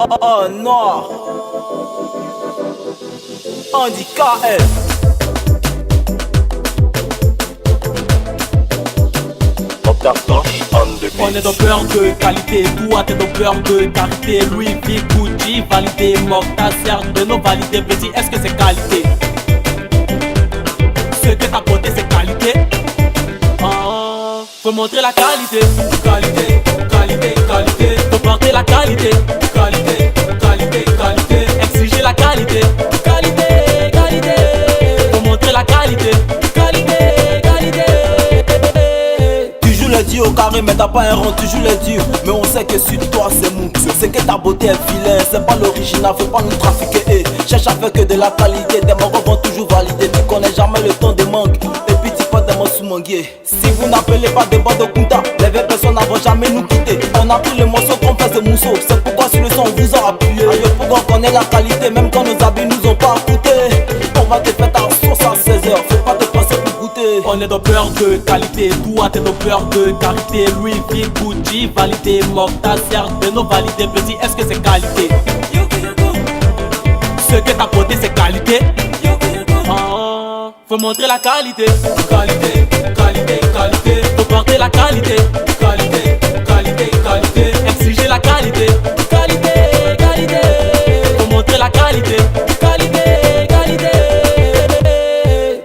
Oh non, handicap. On est dans peur de qualité, toi t'es dans peur de qualité. Louis V, Gucci, validé, Mortaser, de nos validés. Petit, est-ce que c'est qualité? Ce que t'as porté c'est qualité. Faut montrer la qualité. Qualité, qualité, qualité. Faut porter la qualité. Qualité, qualité, qualité. Exiger la qualité. Qualité, qualité. Faut montrer la qualité. Qualité, qualité. Tu joues les dieux au carré mais t'as pas un rond, tu joues les dieux. Mais on sait que sur toi c'est mou. C'est que ta beauté est vilaine, c'est pas l'original, faut pas nous trafiquer. Cherche à faire que de la qualité, tes moraux vont toujours valider. Tu connais jamais le temps de manque. Si vous n'appelez pas de bande de Kunta, les vraies personnes n'avont jamais nous quitté. On a pris le morceau qu'on fait de mousseau. C'est pourquoi sur le son on vous a appuyé. Aïe, pourquoi on connaît la qualité, même quand nos habits nous ont pas coûté. On va te faire ta sauce à 16h, faut pas te passer pour goûter. On est dans peur de qualité, toi t'es dans peur de qualité. Louis V, Gucci, validé, Mortaser, de nos validés. Petit, est-ce que c'est qualité? Ce que t'as porté c'est qualité. Faut montrer la qualité. Qualité, qualité, qualité. Faut porter la qualité. Qualité, qualité, qualité. Exiger la qualité. Qualité, qualité. Faut montrer la qualité. Qualité, qualité.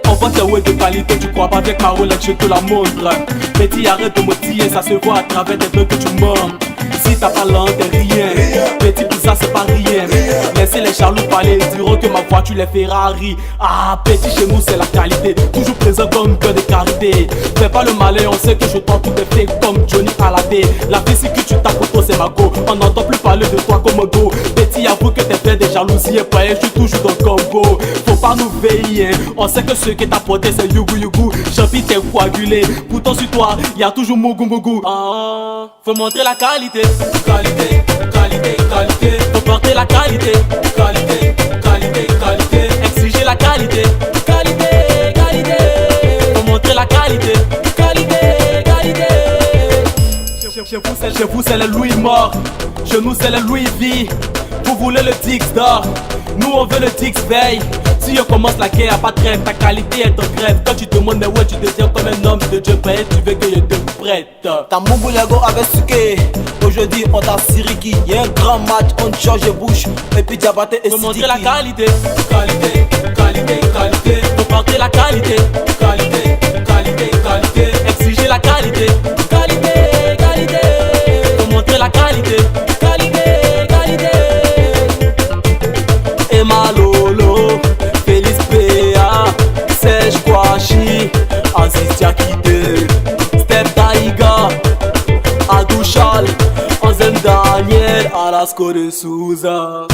On voit tes ouais de qualité, tu crois pas avec ma Rolex, je te la montre. Petit, arrête de motiver, ça se voit à travers des trucs que tu montres. Si t'as pas langue, t'es rien. Petit, tout ça c'est pas rien. Laissez les jaloux parler, ils diront que ma voiture les Ferrari. Ah, petit, chez nous c'est la qualité. Toujours présent comme cœur de carité. Fais pas le malin, on sait que je tente tout est fait comme Johnny Hallyday. La fille que tu tapes pour toi c'est ma go. On n'entend plus parler de toi comme un go. Petit, avoue que t'es fait des jalousies et pas je suis toujours dans le combo. Faut pas nous veiller, on sait que ce que t'as porté c'est yougou yougou. Champi t'es coagulé, pourtant sur toi y'a toujours mougou mougou. Faut montrer la qualité. Qualité, qualité, qualité. Faut porter la qualité. Qualité, qualité, qualité. Exiger la qualité. Qualité, qualité. Faut montrer la qualité. Qualité, qualité. Chez vous c'est le Louis mort. Chez nous c'est le Louis V. Vous voulez le Dix d'or, nous on veut le Dix veille. Si on commence la guerre, pas de trêve, ta qualité est en grève. Quand tu demandes mais ouais tu deviens comme un homme de Dieu prêt. Tu veux que je te prête. Ta mougou lego avec suké. Aujourd'hui on t'a siriki. Y'a un grand match entre George Bush et puis Diabaté et Sidiki. Faut montrer la qualité. Qualité, qualité, qualité. Faut porter la qualité. Qualité, qualité, qualité. Exiger la qualité. Qualité, qualité. Faut montrer la qualité. Qualité, qualité. Emma Lolo, Félix Péa, Serge Kouachi, Aziz Diakité, Steph Taïga, Adou Chal, Anzen Daniel, Alasco de Souza.